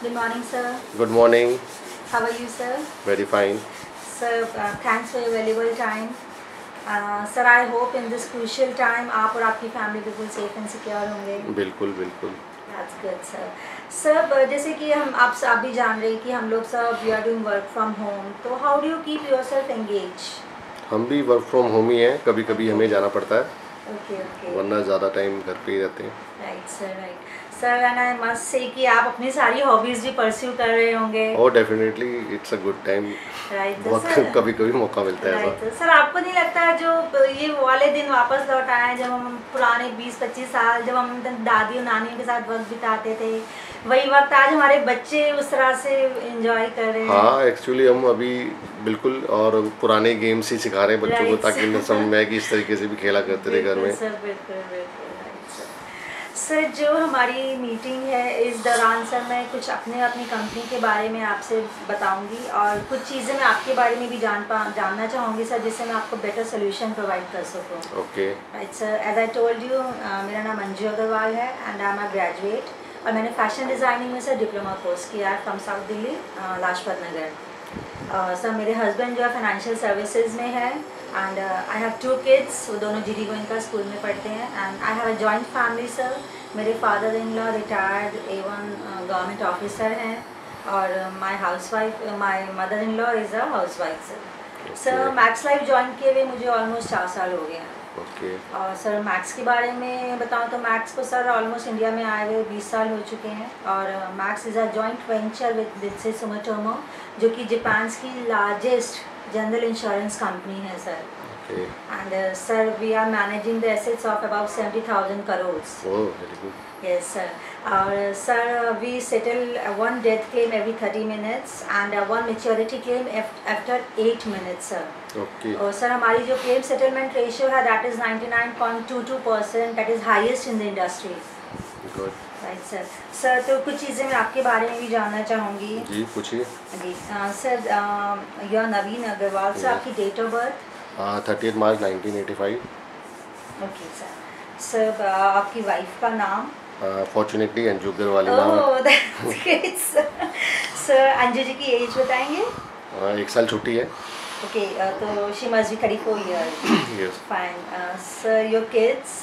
Good morning, sir. Good morning. How are you, sir? Very fine. Sir, thanks for your valuable time. Sir, I hope in this crucial time आप और आपकी family बिल्कुल safe and secure होंगे. बिल्कुल बिल्कुल. That's good, sir. Sir जैसे कि आप भी जान रहे हैं कि हम लोग सब we are doing work from home, तो how do you keep yourself engage? हम भी वर्क फ्रॉम होम ही हैं, कभी कभी हमें जाना पड़ता है. ओके. वरना ज़्यादा टाइम घर पे ही रहते हैं. Right sir, right sir. And I must say कि आप अपनी सारी हॉबीज भी परस्यू कर रहे होंगे. और definitely it's a good time. Right sir, कभी कभी मौका मिलता है ऐसा. सर आपको नहीं लगता जो ये वाले दिन वापस लौट आए हैं जब हम पुराने 20-25 साल जब हम दादी और नानी के साथ वक्त बिताते थे, वही वक्त आज हमारे बच्चे उस तरह से एंजॉय कर रहे हैं? हाँ, एक्चुअली हम अभी बिल्कुल और पुराने गेम्स ही सिखा रहे हैं बच्चों को, ताकि उन्हें समझ में आए कि इस तरीके से भी खेला करते थे घर में. सर बिल्कुल. सर जो हमारी मीटिंग है इस दौरान सर मैं कुछ अपनी कंपनी के बारे में आपसे बताऊंगी और कुछ चीज़ें मैं आपके बारे में भी जानना चाहूँगी सर, जिससे मैं आपको बेटर सोल्यूशन प्रोवाइड कर सकूँ. Okay. Right sir. As I told you, मेरा नाम अंजू अग्रवाल है and I am a graduate और मैंने फैशन डिज़ाइनिंग में सर डिप्लोमा कोर्स किया है from South Delhi, Lajpat Nagar. Sir मेरे हस्बैंड जो है फाइनेंशियल सर्विसेज में है एंड आई हैव 2 किड्स. वो दोनों जीडी गोइंका स्कूल में पढ़ते हैं and I have a joint family sir. मेरे father in law retired A1 government officer हैं और my mother in law is a house wife sir. Sir Max Life join किए हुए मुझे ऑलमोस्ट 4 साल हो गए हैं. ओके. और सर मैक्स के बारे में बताऊं तो मैक्स को सर ऑलमोस्ट इंडिया में आए हुए 20 साल हो चुके हैं और max is a joint venture with Sumitomo, जो कि जापान की लार्जेस्ट जनरल इंश्योरेंस कंपनी है sir. And sir, we are managing the assets of about 70,000 crores. Oh, very good. Yes, sir. Sir, we settle one death claim every 30 minutes and one maturity claim after 8 minutes, sir. Okay. और sir हमारी जो claim settlement ratio है that is 99.22%, that is highest in the industry. Good. Right, sir. Sir, तो कुछ चीज़ें मैं आपके बारे में भी जानना चाहूँगी. जी पूछिए. जी sir, you are Naveen Agarwal. Sir आपकी डेट ऑफ बर्थ? 30 मार्च 1985. Okay sir. सर आपकी वाइफ का नाम? फॉर्चुनेटली अंजू अग्रवाल नाम है. Oh that's great sir. Sir Anju ji की एज बताएंगे? 1 साल छोटी है. ओके. तो she must be 34 years. Yes. Fine. Sir your kids?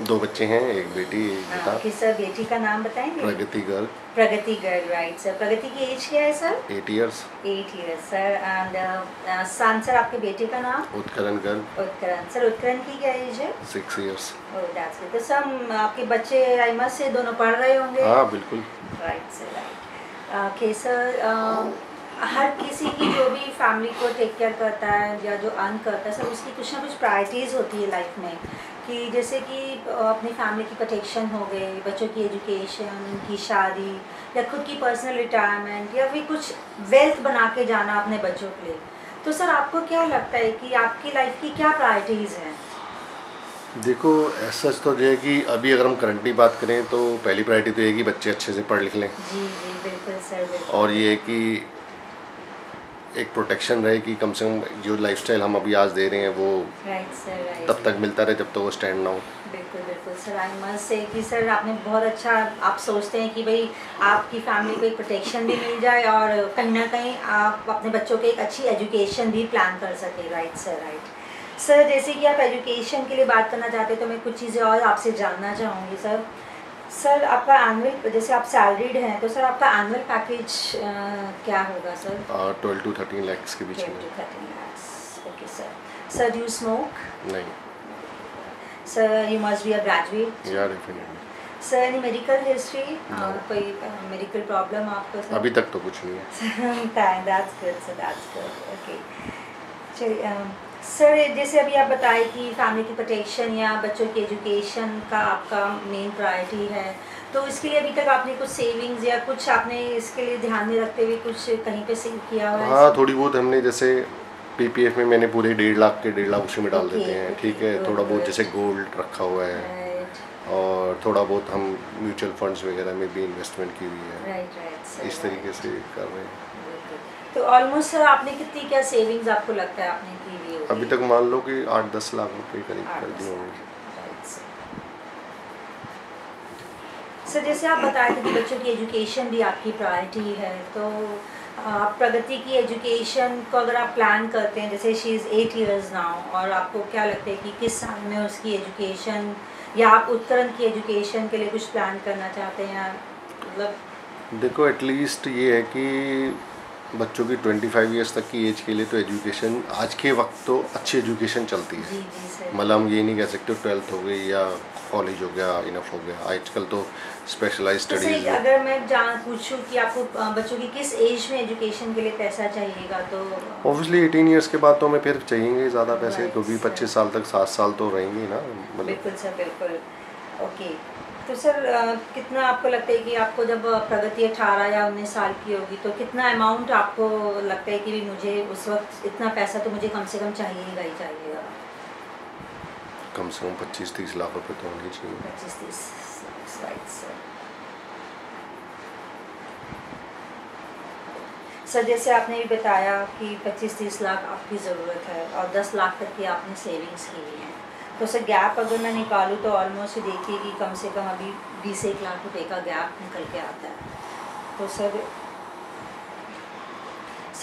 2 बच्चे हैं, एक बेटी एक बेटा. Okay sir. बेटी का नाम बताएंगे? प्रगति girl. Pragati girl. Right sir. Pragati की एज क्या है sir? 8 years. 8 years sir. And son sir आपके बेटे का नाम? उत्करण गर्ल. उत्करण. सर उत्करण की क्या एज है? 6 इयर्स. Oh that's good. तो सर आपके बच्चे आई मस्ट से दोनों पढ़ रहे होंगे? हाँ बिल्कुल. Right sir. Right. Okay sir. हर किसी की जो भी फैमिली को टेक केयर करता है या जो अर्न करता है सर, उसकी कुछ ना कुछ प्रायोरिटीज़ होती है लाइफ में, कि जैसे कि अपनी फैमिली की प्रोटेक्शन हो गई, बच्चों की एजुकेशन, उनकी शादी या खुद की पर्सनल रिटायरमेंट या फिर कुछ वेल्थ बना के जाना अपने बच्चों के लिए. तो सर आपको क्या लगता है कि आपकी लाइफ की क्या प्रायोरिटीज़ हैं? देखो ऐसा तो जो है कि अभी अगर हम करंटली बात करें तो पहली प्रायोरिटी तो ये है कि बच्चे अच्छे से पढ़ लिख लें. जी बिल्कुल सर. बिल्कुल. और ये है कि एक प्रोटेक्शन रहे कि कम से कम जो लाइफस्टाइल हम अभी आज दे रहे हैं वो राइट सर. राइट. तब तक मिलता रहे जब तक वो स्टैंड ना हो. बिल्कुल सर. आई मस्ट से कि सर आपने बहुत अच्छा, आप सोचते हैं कि भाई आपकी फैमिली को एक प्रोटेक्शन भी मिल जाए और कहीं ना कहीं आप अपने बच्चों के एक अच्छी एजुकेशन भी प्लान कर सकें. Right sir. Right sir. जैसे कि आप एजुकेशन के लिए बात करना चाहते हैं तो मैं कुछ चीज़ें और आपसे जानना चाहूँगी सर. सर आपका एनुअल, जैसे आप सैलरीड हैं तो सर आपका एनुअल पैकेज क्या होगा सर? 12 to 13 lakhs के बीच में. 12 to 13 lakhs. Okay sir. Sir do you smoke? नहीं. Sir you must be a graduate? या definitely. Sir any medical history? कोई मेडिकल प्रॉब्लम आपको सर? अभी तक तो कुछ नहीं है. That's good sir. That's good. Okay. चलिए सर, जैसे अभी आप बताएं कि फैमिली की प्रोटेक्शन या बच्चों की एजुकेशन का आपका मेन प्रायोरिटी है, तो इसके लिए अभी तक आपने कुछ सेविंग्स या कुछ आपने इसके लिए ध्यान में रखते हुए कुछ कहीं पे सेव किया हुआ है? हाँ थोड़ी बहुत हमने, जैसे पीपीएफ में मैंने पूरे 1.5 लाख के 1.5 लाख उसी में डाल देते हैं. ठीक है. थोड़ा बहुत जैसे गोल्ड रखा हुआ है और थोड़ा बहुत हम म्यूचुअल फंड्स वगैरह में भी इन्वेस्टमेंट की हुई है. राइट. इस तरीके से कर रहे हैं. तो ऑलमोस्ट सर आपने कितनी क्या सेविंग्स आपको लगता है आपने की हुई होगी? अभी तक मान लो कि 8-10 लाख रुपए करीब कर दिए होंगे. सर जैसे आप बताए थे कि बच्चों की एजुकेशन भी आपकी प्रायोरिटी है, तो आप प्रगति की एजुकेशन को अगर आप प्लान करते हैं, जैसे शी इज़ 8 years नाउ, और आपको क्या लगता है कि किस साल में उसकी एजुकेशन, या आप उत्तरण की एजुकेशन के लिए कुछ प्लान करना चाहते हैं, मतलब? देखो एटलीस्ट ये है कि बच्चों की 25 ईयर्स तक की एज के लिए तो एजुकेशन आज के वक्त तो अच्छी एजुकेशन चलती है। जी जी सर। मतलब हम ये नहीं कह सकते 12th हो गई या कॉलेज हो गया इनफ हो गया, आजकल तो स्पेशलाइज स्टडीज। अगर मैं पूछूं कि आपको बच्चों की किस एज में एजुकेशन के लिए पैसा चाहिएगा, तो ऑब्वियसली 18 ईयर्स के बाद तो हमें फिर चाहिए ज़्यादा पैसे, Right, क्योंकि sir. 25 साल तक 7 साल तो रहेंगे ना, मतलब। बिल्कुल सर, बिल्कुल। ओके, तो सर कितना आपको लगता है कि आपको जब प्रगति 18 या 19 साल की होगी, तो कितना अमाउंट आपको लगता है कि मुझे उस वक्त इतना पैसा तो मुझे कम से कम चाहिएगा ही चाहिएगा? कम से कम 25-30 लाख रुपए तो होने चाहिए। 25-30, राइट सर। सर जैसे आपने भी बताया कि 25-30 लाख आपकी ज़रूरत है और 10 लाख तक की आपने सेविंग्स की हुई है, तो सर गैप अगर मैं निकालूँ तो ऑलमोस्ट देखिए कि कम से कम अभी 20-1 लाख रुपए का गैप निकल के आता है। तो सर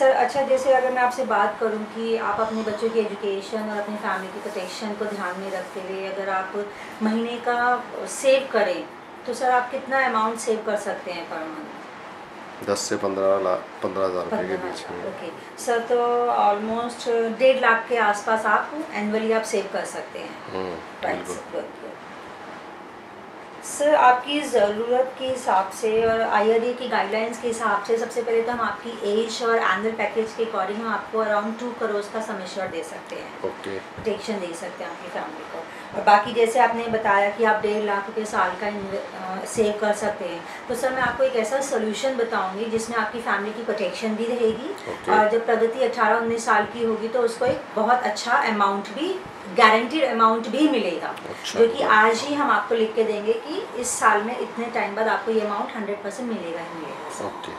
अच्छा, जैसे अगर मैं आपसे बात करूं कि आप अपने बच्चों की एजुकेशन और अपनी फैमिली की प्रोटेक्शन को ध्यान में रखते हुए अगर आप महीने का सेव करें, तो सर आप कितना अमाउंट सेव कर सकते हैं पर मंथ? 10 से 15,000 रुपये के बीच में। ओके सर, तो ऑलमोस्ट 1.5 लाख के आसपास आप एनुअली आप सेव कर सकते हैं, राइट बिल्कुल। सर आपकी ज़रूरत के हिसाब से और IRDAI की गाइडलाइंस के हिसाब से सबसे पहले तो हम आपकी एज और एनुअल पैकेज के अकॉर्डिंग हम आपको अराउंड 2 करोड़ का सम एश्योर्ड दे सकते हैं, ओके। प्रोटेक्शन दे सकते हैं आपकी फैमिली को। और बाकी जैसे आपने बताया कि आप 1.5 लाख रुपये साल का सेव कर सकते हैं, तो सर मैं आपको एक ऐसा सोल्यूशन बताऊंगी जिसमें आपकी फैमिली की प्रोटेक्शन भी रहेगी, और जब प्रगति 18-19 साल की होगी तो उसको एक बहुत अच्छा अमाउंट भी, गारंटीड अमाउंट भी मिलेगा, जो कि आज ही हम आपको लिख के देंगे कि इस साल में इतने टाइम बाद आपको ये अमाउंट 100% मिलेगा ही मिलेगा। ओके।